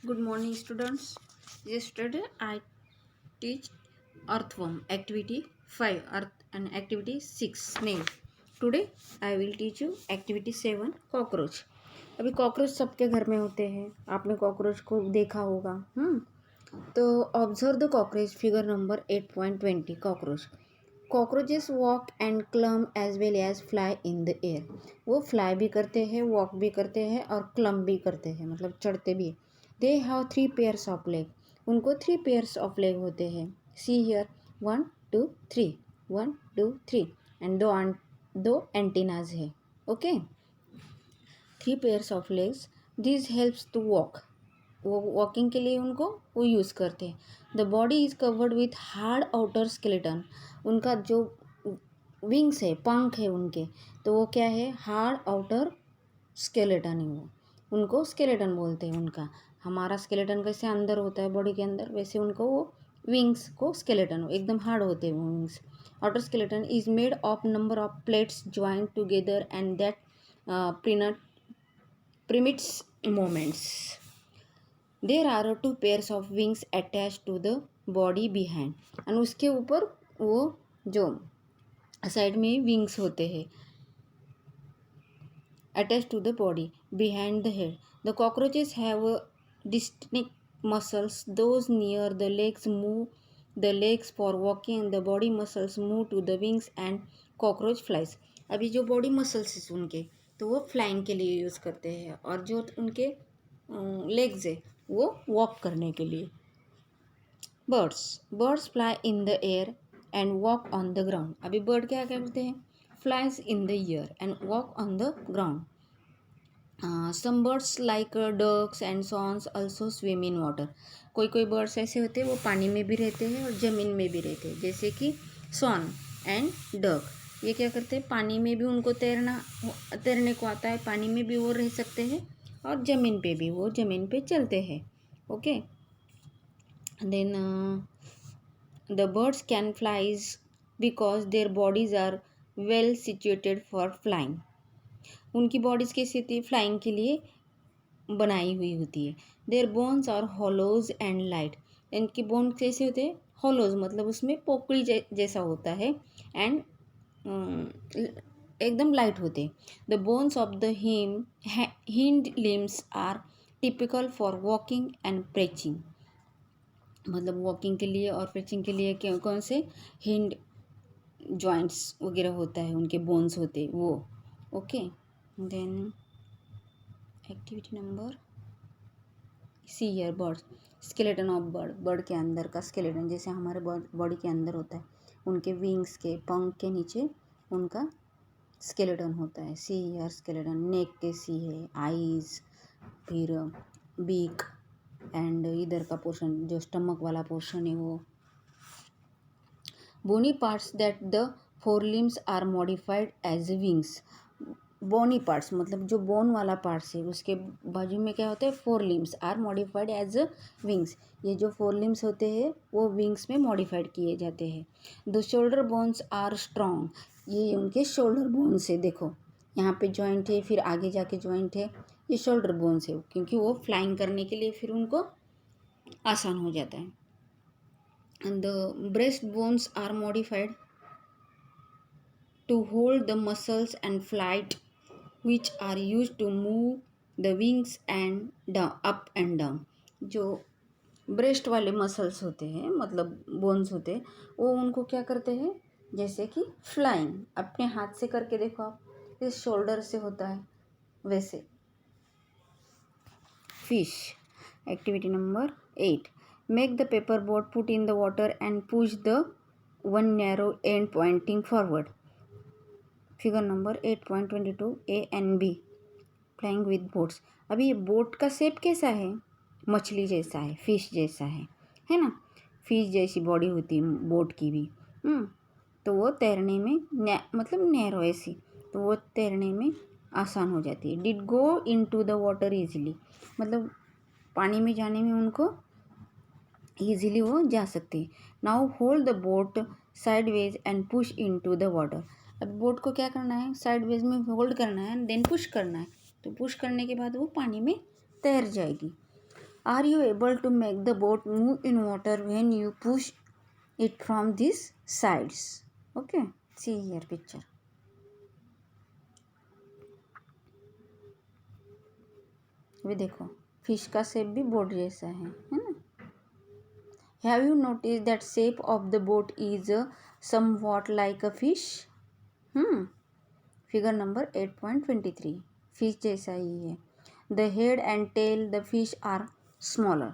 Good morning, students. Yesterday I teach earthworm activity 5 earth and activity 6 snail. Today I will teach you activity 7 cockroach. अभी cockroach सबके घर में होते हैं. आपने कॉकरोच को देखा होगा. तो observe the cockroach figure number 8.20 cockroach. Cockroaches walk and climb as well as fly in the air. वो फ्लाई भी करते हैं, वॉक भी करते हैं और क्लम भी करते हैं, मतलब चढ़ते भी. They have 3 pairs of leg. उनको 3 पेयर्स ऑफ लेग होते हैं. सी हियर 1 2 3 1 2 3 एंड दो एंटीनाज है. Okay, 3 pairs of legs. This helps to walk. वो वॉकिंग के लिए उनको वो यूज़ करते हैं. The body is covered with hard outer skeleton. उनका जो विंग्स है, पंख है उनके, तो वो क्या है, हार्ड आउटर स्केलेटन है. वो उनको स्केलेटन बोलते हैं. उनका हमारा स्केलेटन कैसे अंदर होता है बॉडी के अंदर, वैसे उनको वो विंग्स को स्केलेटन एकदम हार्ड होते हैं वो wings. Outer skeleton is made of number of plates joint together and that permits movements. There are 2 pairs of wings attached to the body behind. और उसके ऊपर वो जो साइड में विंग्स होते हैं attached to the body behind the head. The cockroaches have distinct muscles. Those near the legs move the legs for walking. The body muscles move to the wings and cockroach flies. अभी जो body muscles है उनके, तो वो flying के लिए use करते हैं, और जो उनके लेग्स है वो वॉक करने के लिए. Birds fly in the air and walk on the ground. अभी बर्ड क्या करते हैं, flies in the air and walk on the ground. Some birds like ducks and swans also swim in water. कोई कोई birds ऐसे होते हैं वो पानी में भी रहते हैं और ज़मीन में भी रहते हैं, जैसे कि सॉन एंड डक. ये क्या करते हैं, पानी में भी उनको तैरने को आता है, पानी में भी वो रह सकते हैं और ज़मीन पे भी वो ज़मीन पे चलते हैं. Okay, then the birds can flies because their bodies are well situated for flying. उनकी बॉडीज़ की स्थिति फ्लाइंग के लिए बनाई हुई होती है. Their bones are hollows and light. इनकी बोन कैसे होते हैं, हॉलोज मतलब उसमें पोकड़ी जैसा होता है, एंड एकदम लाइट होते. The bones of the hind limbs are typical for walking and perching. मतलब वॉकिंग के लिए और प्रेचिंग के लिए कौन से हिंड जॉइंट्स वगैरह होता है, उनके बोन्स होते वो. Okay, then activity number see here birds. Skeleton of bird के अंदर का स्केलेटन जैसे हमारे बॉडी के अंदर होता है, उनके विंग्स के पंख के नीचे उनका स्केलेटन होता है. See here skeleton. नेक के सी है, आईज, फिर बीक एंड इधर का पोर्शन जो स्टमक वाला पोर्शन है वो. Bony parts that the fore limbs are modified as wings. Bony parts मतलब जो बोन वाला पार्ट्स है उसके बाजू में क्या होता है, 4 limbs are modified as wings. ये जो 4 लिम्स होते हैं वो विंग्स में मॉडिफाइड किए जाते हैं. The shoulder bones are strong. ये उनके शोल्डर बोन्स है. देखो यहाँ पे जॉइंट है, फिर आगे जाके जॉइंट है, ये शोल्डर बोन्स है, क्योंकि वो फ्लाइंग करने के लिए फिर उनको आसान हो जाता है. And the breast bones are modified to hold the muscles and flight, which are used to move the wings and down, up and down. जो ब्रेस्ट वाले मसल्स होते हैं, मतलब बोन्स होते हैं, वो उनको क्या करते हैं, जैसे कि फ्लाइंग. अपने हाथ से करके देखो आप, इस शोल्डर से होता है वैसे. Fish. Activity number 8. Make the paper boat, put in the water and push the one narrow end pointing forward. Figure number 8.22 A and B. Flying with boats. अभी ये बोट का शेप कैसा है, मछली जैसा है, फिश जैसा है ना. फिश जैसी बॉडी होती है बोट की भी. तो वो तैरने में मतलब नैरो ऐसी, तो वो तैरने में आसान हो जाती है. Did go into the water easily. मतलब पानी में जाने में उनको ईजिली वो जा सकते हैं. Now hold the boat sideways and push into the water. अब बोट को क्या करना है, साइडवेज में होल्ड करना है, देन पुश करना है. तो पुश करने के बाद वो पानी में तैर जाएगी. Are you able to make the boat move in water when you push it from these sides? Okay, see here picture. अभी देखो फिश का शेप भी बोट जैसा है ना. Have you noticed that shape of the boat is somewhat like a fish? Figure number 8.23. Fish जैसा ही है. The head and tail the fish are smaller.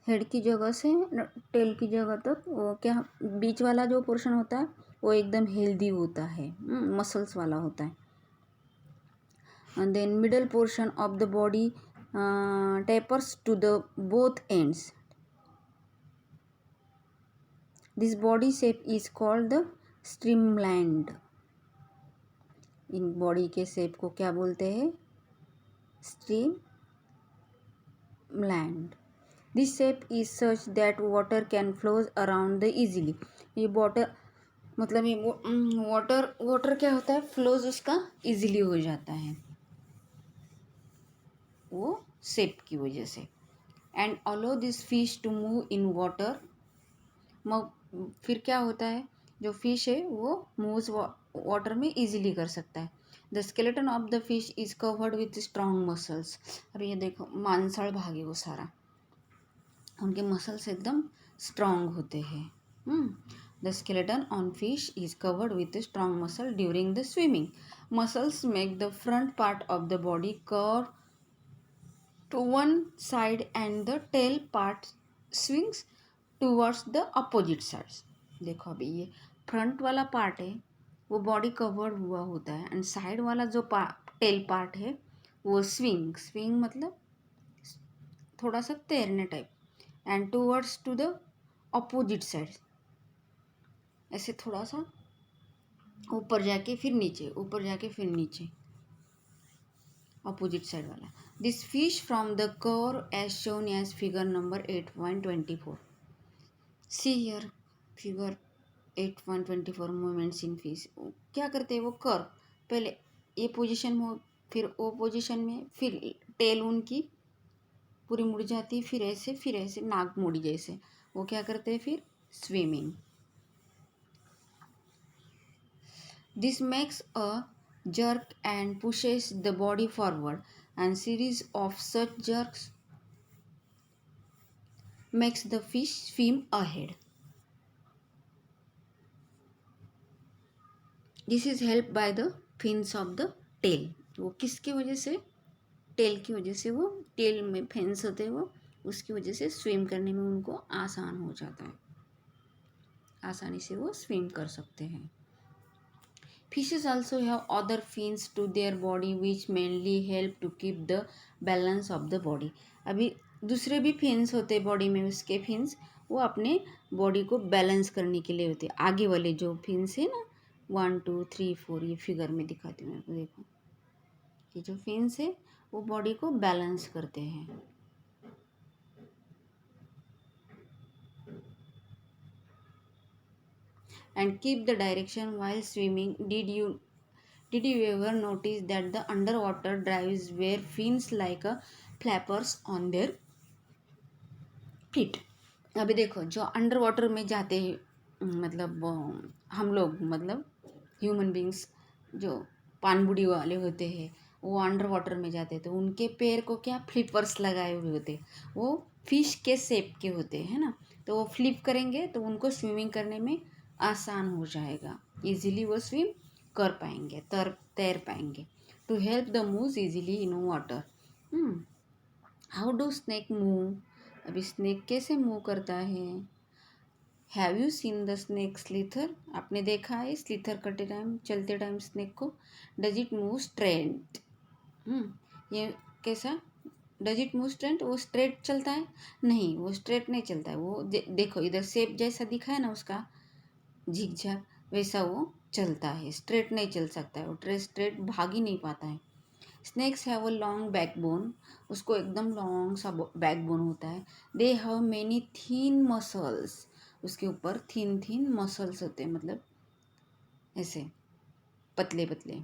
Head की जगह से टेल की जगह तक वो क्या बीच वाला जो पोर्शन होता है वो एकदम हेल्दी होता है, मसल्स वाला होता है. And then middle portion of the body tapers to the both ends. This body shape is called the streamlined. In body के शेप को क्या बोलते हैं? streamlined. This shape is such that water can flow around the easily. ये water मतलब ये water क्या होता है? फ्लोज उसका इजीली हो जाता है वो शेप की वजह से. And allow this fish to move in water. फिर क्या होता है? जो फिश है वो मूव्स वाटर में इजीली कर सकता है. The skeleton of the fish is covered with strong muscles. अब ये देखो मांसल भाग है वो सारा, उनके मसल्स एकदम स्ट्रॉन्ग होते हैं. The skeleton on fish is covered with strong muscle during the swimming. Muscles make the front part of the body curve to one side and the tail part swings towards the opposite sides. देखो अभी ये front वाला part है वो body covered हुआ होता है and side वाला जो टेल पार्ट है वो स्विंग मतलब थोड़ा सा तैरने type, and towards to the opposite side, ऐसे थोड़ा सा ऊपर जाके फिर नीचे, ऊपर जाके फिर नीचे, opposite side वाला. This fish from the core as shown as figure number 8.24. See here figure 8.24 movements in fish. क्या करते हैं वो कर पहले ये पोजीशन में फिर वो पोजीशन में फिर टेल उनकी पूरी मुड़ जाती फिर ऐसे नाक मुड़ी जैसे वो क्या करते हैं फिर swimming. This makes a jerk and pushes the body forward, and series of such jerks makes the fish swim ahead. This is helped by the fins of the tail. वो किसकी वजह से? टेल की वजह से. वो टेल में fins होते हैं वो उसकी वजह से स्विम करने में उनको आसान हो जाता है, आसानी से वो स्विम कर सकते हैं. Fishes also have other fins to their body which mainly help to keep the balance of the body. अभी दूसरे भी फिन्स होते हैं बॉडी में, उसके फिन्स वो अपने बॉडी को बैलेंस करने के लिए होते हैं. आगे वाले जो फिन्स है ना 1 2 3 4 ये फिगर में दिखाती हूँ आपको. देखो ये जो फिन्स है वो बॉडी को बैलेंस करते हैं. And keep the direction while swimming. Did you ever notice that the underwater dives wear fins like flappers on their feet? अभी देखो जो अंडर वाटर में जाते हैं मतलब हम लोग मतलब ह्यूमन बींग्स जो पानबुड़ी वाले होते हैं वो अंडर वाटर में जाते हैं तो उनके पैर को क्या फ्लिपर्स लगाए हुए होते हैं. वो फिश के शेप के होते हैं ना, तो वो फ्लिप करेंगे तो उनको स्विमिंग करने में आसान हो जाएगा, इजीली वो स्विम कर पाएंगे, तैर पाएंगे. To help the move easily in water. How do snake move? अभी स्नेक कैसे मूव करता है? Have you seen the snake slither? आपने देखा है स्लीथर करते टाइम, चलते टाइम स्नेक को? Does it move straight? ये कैसा डज इट मूव स्ट्रेट? वो स्ट्रेट चलता है? नहीं, वो स्ट्रेट नहीं चलता है. वो देखो इधर शेप जैसा दिखा है ना उसका झिकझैक, वैसा वो चलता है, स्ट्रेट नहीं चल सकता है वो, स्ट्रेट भाग ही नहीं पाता है. Snakes have a long backbone. उसको एकदम लॉन्ग सा बैकबोन होता है. They have many thin muscles. उसके ऊपर थीन मसल्स होते हैं मतलब ऐसे पतले पतले.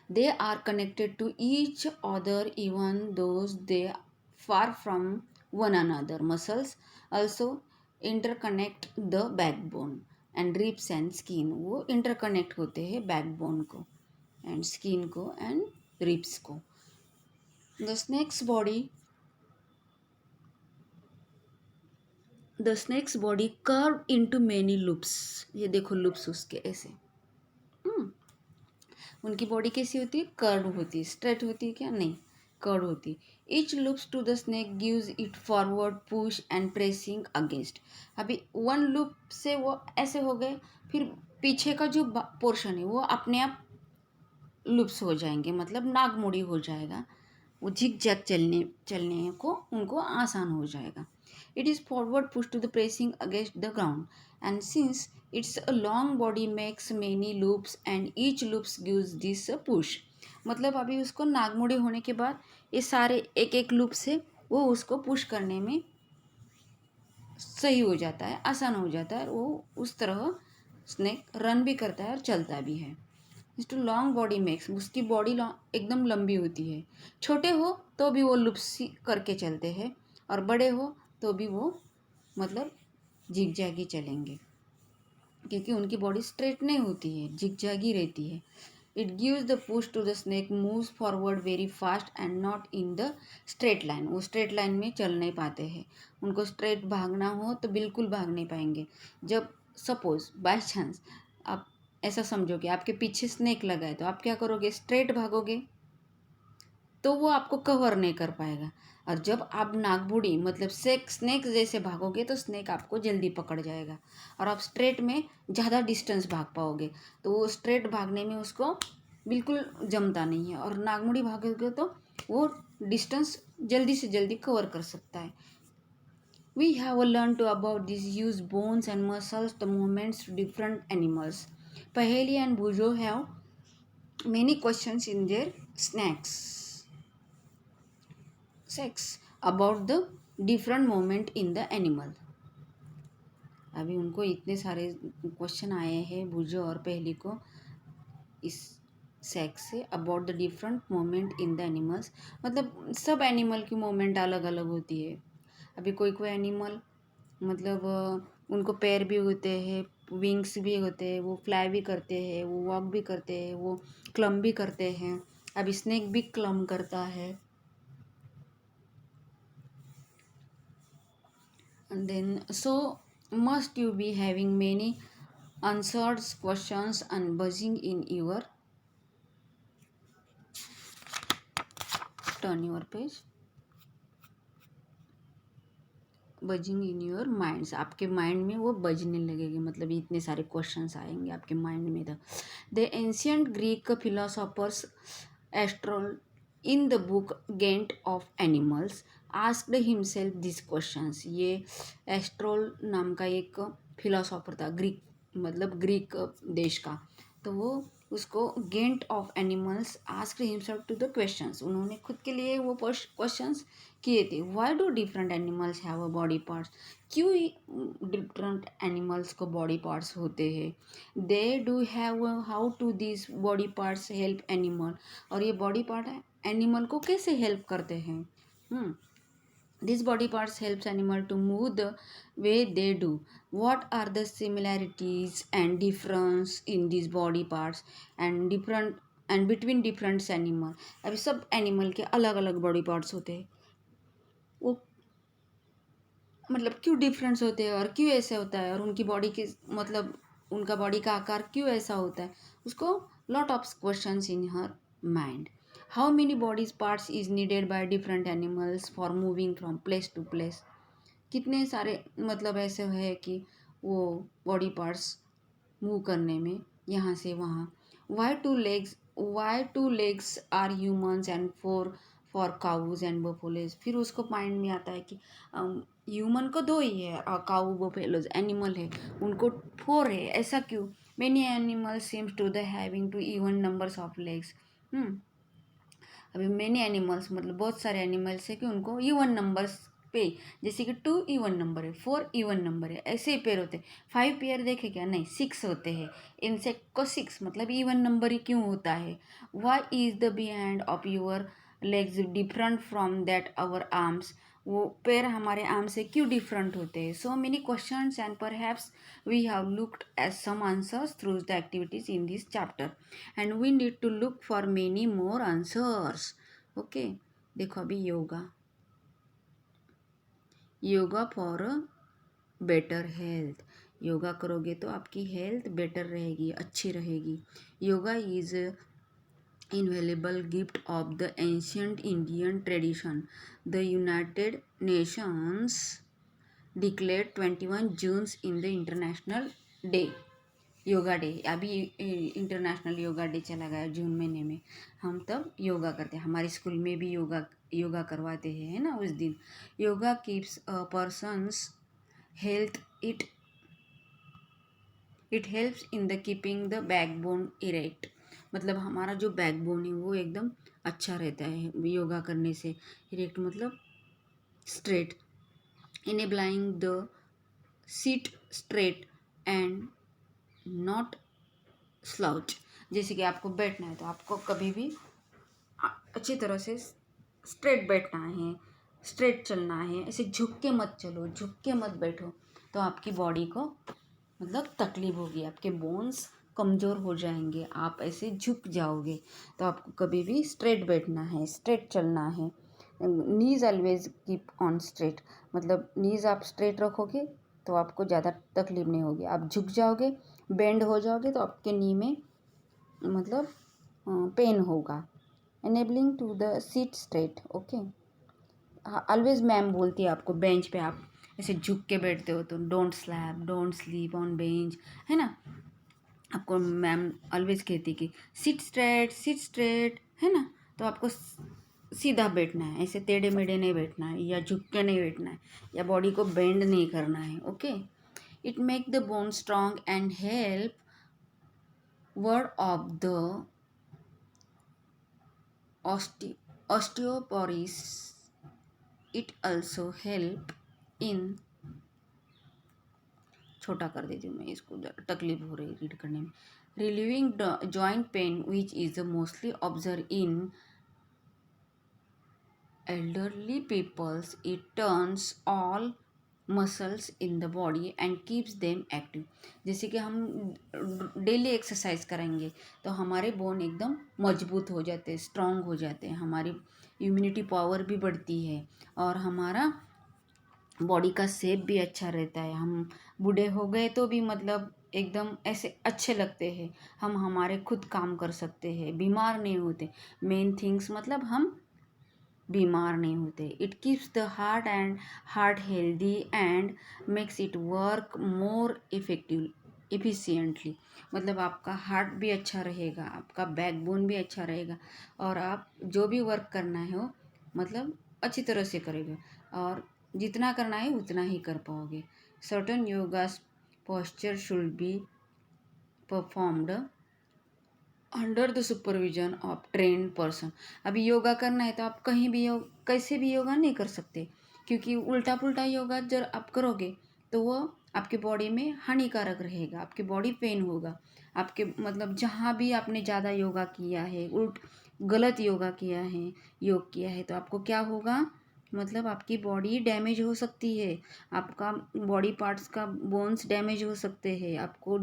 They are connected to each other even though they far from one another. Muscles also interconnect the backbone and ribs and skin. वो interconnect होते हैं backbone को and skin को and ribs को. The snake's body The snake's body curved into many loops. ये देखो loops उसके ऐसे. हम्म उनकी बॉडी कैसी होती है? कर्व होती है. स्ट्रेट होती है क्या? नहीं, कर्व होती है. Each loops to the snake gives it forward push and pressing against. अभी वन लूप से वो ऐसे हो गए, फिर पीछे का जो पोर्शन है वो अपने आप लूप्स हो जाएंगे, मतलब नागमोड़ी हो जाएगा. वो झिक झैक चलने को उनको आसान हो जाएगा. It is forward push to the pressing against the ground and since it's a long body makes many loops and each loops gives this push. मतलब अभी उसको नागमोड़ी होने के बाद ये सारे एक एक लूप से वो उसको पुश करने में सही हो जाता है, आसान हो जाता है. वो उस तरह स्नेक रन भी करता है और चलता भी है. टू लॉन्ग बॉडी मेक्स, उसकी बॉडी एकदम लंबी होती है. छोटे हो तो भी वो लुप्स करके चलते हैं और बड़े हो तो भी वो मतलब जिगजैगी चलेंगे, क्योंकि उनकी बॉडी स्ट्रेट नहीं होती है, जिगजैगी रहती है. It gives the push to the snake moves forward very fast and not in the straight line. वो स्ट्रेट लाइन में चल नहीं पाते हैं. उनको स्ट्रेट भागना हो तो बिल्कुल भाग नहीं पाएंगे. जब सपोज बाय चांस आप ऐसा समझो कि आपके पीछे स्नेक लगा है, तो आप क्या करोगे? स्ट्रेट भागोगे तो वो आपको कवर नहीं कर पाएगा. और जब आप नागबुड़ी मतलब स्नेक जैसे भागोगे तो स्नेक आपको जल्दी पकड़ जाएगा और आप स्ट्रेट में ज़्यादा डिस्टेंस भाग पाओगे. तो वो स्ट्रेट भागने में उसको बिल्कुल जमता नहीं है, और नागमुड़ी भागोगे तो वो डिस्टेंस जल्दी से जल्दी कवर कर सकता है. We have learned to about this use bones and muscles the movements to different animals. Paheli and Bujo have many questions in their sex about the different movement in the animal. अभी उनको इतने सारे question आए हैं बुजो और पहली को इस sex say about the different moment in the animals. मतलब सब एनिमल की मोमेंट अलग अलग होती है. अभी कोई कोई एनिमल मतलब उनको पैर भी होते हैं, विंग्स भी होते हैं, वो फ्लाई भी करते हैं, वो वॉक भी करते हैं, वो क्लम भी करते हैं. अभी स्नेक भी क्लम करता है. And then so must you be having many answered questions and buzzing in your turn your page buzzing in your minds. आपके माइंड में वो बजने लगेगी, मतलब इतने सारे क्वेश्चंस आएंगे आपके माइंड में. The ancient Greek philosophers Aristotle in the book gent of animals asked himself this questions. ये एस्ट्रोल नाम का एक फिलोसोफर था, ग्रीक मतलब ग्रीक देश का. तो वो उसको गेंट of animals asked himself to the questions. उन्होंने खुद के लिए वो क्वेश्चंस किए थे. Why do different animals have a body parts. क्यों डिफरेंट एनिमल्स को बॉडी पार्ट्स होते हैं. They do have how to this body parts help animal. और ये बॉडी पार्ट एनिमल को कैसे हेल्प करते हैं. These body parts helps animal to move the way they do. What are the similarities and difference in these body parts and different and between different animal. अभी सब animal के अलग अलग body parts होते हैं. वो मतलब क्यों डिफरेंस होते हैं और क्यों ऐसे होता है, और उनकी बॉडी के मतलब उनका बॉडी का आकार क्यों ऐसा होता है. उसको lot of questions in her mind. How many bodies parts is needed by different animals for moving from place to place. कितने सारे मतलब ऐसे है कि वो बॉडी पार्ट्स मूव करने में यहाँ से वहाँ. Why two legs are humans and four cows and buffaloes. फिर उसको माइंड में आता है कि ह्यूमन को दो ही है और काऊ बफेलोज एनिमल है उनको फोर है, ऐसा क्यों. Many animals seems to the having two even numbers of legs. अभी मेनी एनिमल्स मतलब बहुत सारे एनिमल्स है कि उनको इवन नंबर्स पे, जैसे कि 2 इवन नंबर है, 4 इवन नंबर है, ऐसे ही पेयर होते हैं। 5 पेयर देखे क्या? नहीं, 6 होते हैं। इंसेक्ट को 6 मतलब इवन नंबर ही क्यों होता है? Why is the behind of your legs different from that our arms? वो पैर हमारे आर्म से क्यों डिफरेंट होते हैं? So many questions and perhaps we have looked at some answers through the activities in this chapter and we need to look for many more answers. Okay, देखो अभी yoga for better health. Yoga करोगे तो आपकी health better रहेगी, अच्छी रहेगी। Yoga is invaluable gift of the ancient Indian tradition. The United Nations declared 21 June in the International Day. Yoga day, अभी international yoga day चला गया जून महीने में। हम तब योगा करते हैं, हमारे स्कूल में भी योगा करवाते हैं, है ना, उस दिन। Yoga keeps a persons health, it helps in the keeping the backbone erect. मतलब हमारा जो बैकबोन है वो एकदम अच्छा रहता है योगा करने से। इरेक्ट मतलब straight, enabling the seat straight and not slouch. जैसे कि आपको बैठना है तो आपको कभी भी अच्छी तरह से स्ट्रेट बैठना है, स्ट्रेट चलना है, ऐसे झुक के मत चलो, झुक के मत बैठो, तो आपकी बॉडी को मतलब तकलीफ होगी, आपके बोन्स कमज़ोर हो जाएंगे, आप ऐसे झुक जाओगे। तो आपको कभी भी स्ट्रेट बैठना है, स्ट्रेट चलना है। Knees always keep on straight, मतलब नीज़ आप स्ट्रेट रखोगे तो आपको ज़्यादा तकलीफ नहीं होगी। आप झुक जाओगे, बेंड हो जाओगे तो आपके नी में मतलब पेन होगा। Enabling to the seat straight. Okay, always ma'am बोलती है आपको, बेंच पे आप ऐसे झुक के बैठते हो तो don't slap, don't sleep on bench, है ना। आपको मैम ऑलवेज कहती कि सिट स्ट्रेट, है ना। तो आपको सीधा बैठना है, ऐसे टेढ़े मेढ़े नहीं बैठना है, या झुक के नहीं बैठना है, या बॉडी को बेंड नहीं करना है। Okay, it make the bone strong and help word of the osteoporosis. It also help in, छोटा कर देती हूँ मैं इसको, तकलीफ हो रही रीड करने में। Relieving joint pain which is mostly observe in elderly peoples. It turns all muscles in the body and keeps them active. जैसे कि हम डेली एक्सरसाइज करेंगे तो हमारे बोन एकदम मजबूत हो जाते हैं, स्ट्रांग हो जाते हैं, हमारी इम्यूनिटी पावर भी बढ़ती है और हमारा बॉडी का शेप भी अच्छा रहता है। हम बूढ़े हो गए तो भी मतलब एकदम ऐसे अच्छे लगते हैं, हम हमारे खुद काम कर सकते हैं, बीमार नहीं होते। मेन थिंग्स मतलब हम बीमार नहीं होते। It keeps the heart healthy and makes it work more efficiently. मतलब आपका हार्ट भी अच्छा रहेगा, आपका बैकबोन भी अच्छा रहेगा और आप जो भी वर्क करना है वो मतलब अच्छी तरह से करेगा और जितना करना है उतना ही कर पाओगे। Certain yoga posture should be performed under the supervision of trained person. अभी योगा करना है तो आप कहीं भी कैसे भी योगा नहीं कर सकते, क्योंकि उल्टा पुल्टा योगा जब आप करोगे तो वो आपके बॉडी में हानिकारक रहेगा, आपकी बॉडी पेन होगा। आपके मतलब जहाँ भी आपने ज़्यादा योगा किया है, गलत योगा किया है, योग किया है, तो आपको क्या होगा, मतलब आपकी बॉडी डैमेज हो सकती है, आपका बॉडी पार्ट्स का बोन्स डैमेज हो सकते हैं, आपको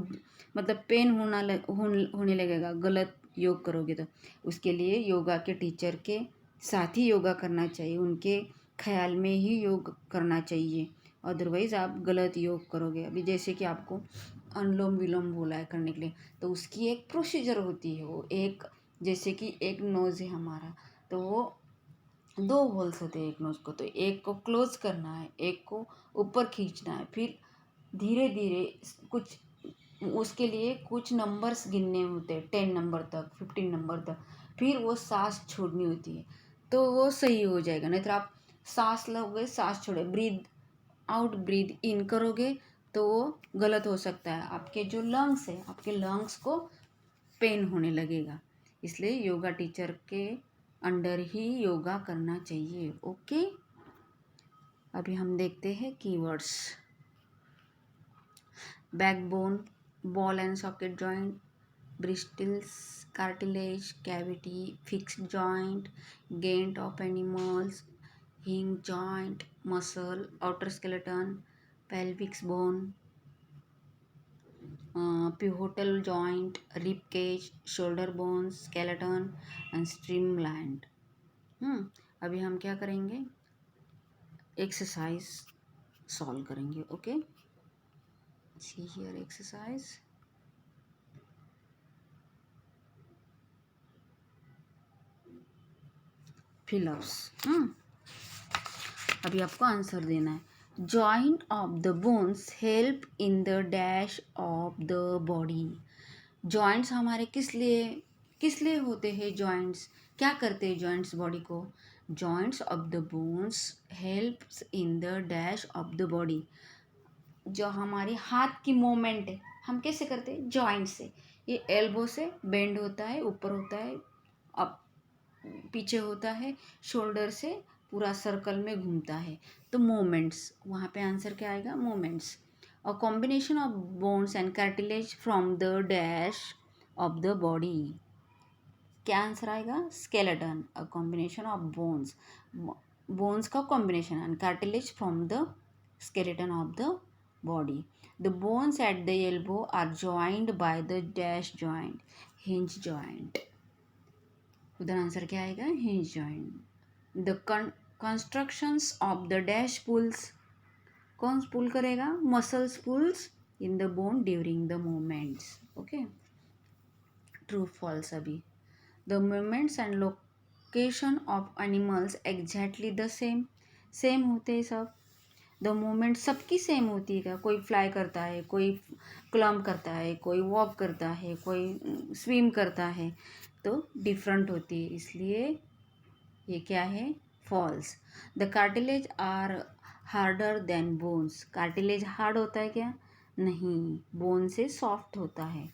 मतलब पेन होने लगेगा गलत योग करोगे तो। उसके लिए योगा के टीचर के साथ ही योगा करना चाहिए, उनके ख्याल में ही योग करना चाहिए, अदरवाइज़ आप गलत योग करोगे। अभी जैसे कि आपको अनुलोम विलोम बोला है करने के लिए, तो उसकी एक प्रोसीजर होती है। वो एक जैसे कि एक नोज़ है हमारा, तो वो 2 होल्स होते हैं एक नोज़ को, तो एक को क्लोज करना है, एक को ऊपर खींचना है, फिर धीरे धीरे कुछ उसके लिए कुछ नंबर्स गिनने होते हैं, 10 नंबर तक, 15 नंबर तक, फिर वो सांस छोड़नी होती है तो वो सही हो जाएगा। नहीं तो आप सांस लोगे, सांस छोड़े, ब्रीद आउट ब्रीद इन करोगे तो वो गलत हो सकता है, आपके जो लंग्स है, आपके लंग्स को पेन होने लगेगा। इसलिए योगा टीचर के अंडर ही योगा करना चाहिए। ओके, अभी हम देखते हैं keywords. Backbone, ball and socket joint, bristles, cartilage, cavity, fixed joint, gait of animals, hinge joint, muscle, outer skeleton, pelvic bone, pivotal joint, rib cage, shoulder bones, skeleton and streamlined. अभी हम क्या करेंगे, exercise solve करेंगे. Okay, see here exercise. Fill-ups. अभी आपको answer देना है. Joint of the bones help in the dash of the body. Joints हमारे किस लिए होते हैं जॉइंट्स, क्या करते हैं जॉइंट्स बॉडी को. Joints of the bones helps in the dash of the body. जो हमारी हाथ की मूवमेंट है हम कैसे करते हैं, जॉइंट से. ये एल्बो से बेंड होता है, ऊपर होता है, अप पीछे होता है, शोल्डर से पूरा सर्कल में घूमता है. तो मोमेंट्स, वहाँ पे आंसर क्या आएगा, movements. A combination of bones and cartilage from the dash of the body. क्या आंसर आएगा, skeleton. A combination of bones, bones का combination and cartilage from the skeleton of the body. The bones at the elbow are joined by the dash joint, hinge joint. उधर answer क्या आएगा, hinge joint. The constructions of the dash pulls, कौन pull करेगा, muscles pulls in the bone during the movements. Okay, true false. अभी the movements and location of animals exactly the same होते हैं सब. The movement सबकी same होती है क्या, कोई फ्लाई करता है, कोई क्लम्ब करता है, कोई वॉक करता है, कोई स्विम करता है, तो डिफरेंट होती है, इसलिए ये क्या है, false. The cartilage are harder than bones. Cartilage hard होता है क्या, नहीं, बोन से सॉफ्ट होता है,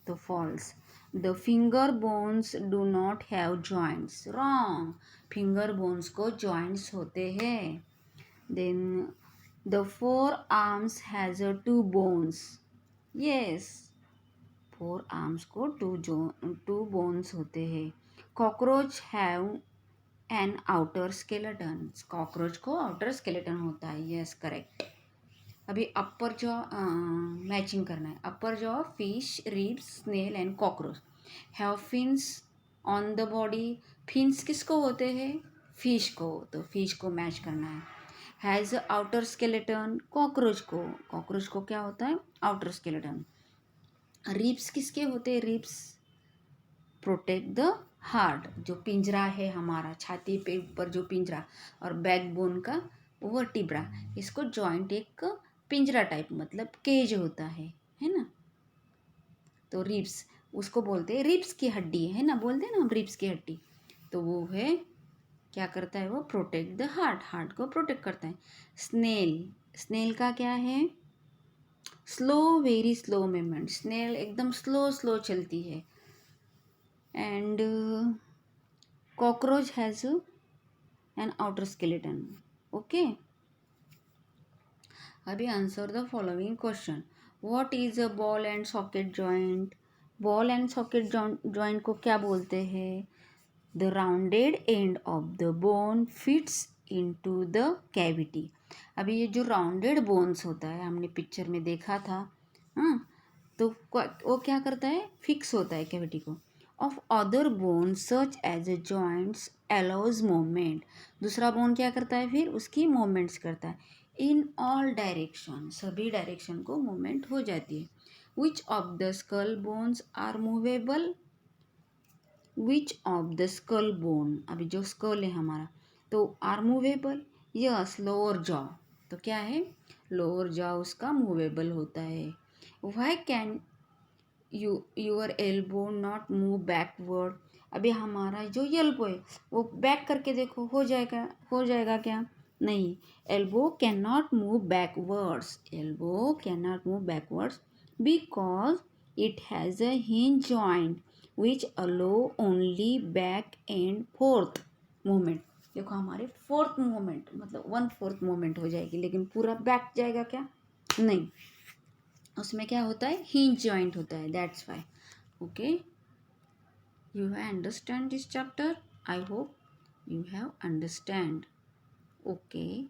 तो false. The finger bones do not have joints. Wrong, finger bones को जॉइंट्स होते हैं. Then the forearms has two bones. Yes, forearms को टू बोन्स होते हैं. Cockroach have an outer skeleton. Cockroach को आउटर स्केलेटन होता है. Yes, correct. अभी अपर जॉ मैचिंग करना है. Upper jaw fish, ribs, snail and cockroach have fins on the body. Fins किसको होते हैं, फिश को, तो फिश को मैच करना है. हैज़ आउटर स्केलेटन, कॉकरोच को क्या होता है, आउटर स्केलेटन. रिब्स किसके होते हैं, रिब्स प्रोटेक्ट द हार्ट. जो पिंजरा है हमारा, छाती पे ऊपर जो पिंजरा, और बैकबोन का वर्टिब्रा, इसको जॉइंट एक पिंजरा टाइप, मतलब केज होता है ना. तो रिब्स उसको बोलते हैं, रिब्स की हड्डी है ना, बोलते हैं ना हम रिब्स की हड्डी. तो वो है, क्या करता है वो, प्रोटेक्ट द हार्ट को प्रोटेक्ट करता है. स्नेल का क्या है, slow, very slow movement. Snail एकदम स्लो चलती है. And cockroach has an outer skeleton. Okay, अभी answer the following question. What is a ball and socket joint. Ball and socket joint को क्या बोलते हैं, the rounded end of the bone fits into the cavity. अभी ये जो rounded bones होता है, हमने पिक्चर में देखा था, हाँ, तो वो क्या करता है, फिक्स होता है कैविटी को. Of other bone such as a joints allows movement. दूसरा बोन क्या करता है, फिर उसकी मूवमेंट्स करता है. इन ऑल डायरेक्शन, सभी डायरेक्शन को मूवमेंट हो जाती है. Which of the skull bones are movable. Which of the skull bone, अभी जो स्कल है हमारा, तो are movable. Yes, lower jaw, तो क्या है, लोअर जॉ उसका मूवेबल होता है. Why can your elbow not move backward. अभी हमारा जो एल्बो है वो बैक करके देखो, हो जाएगा क्या, नहीं. Elbow can not move backwards. Elbow can not move backwards because it has a hinge joint which allow only back and forth movement. देखो हमारे फोर्थ मोमेंट मतलब 1/4 मोमेंट हो जाएगी, लेकिन पूरा बैक जाएगा क्या? नहीं, उसमें क्या होता है, हिंज जॉइंट होता है, that's why. Okay, you have understand this chapter. I hope you have understand. Okay.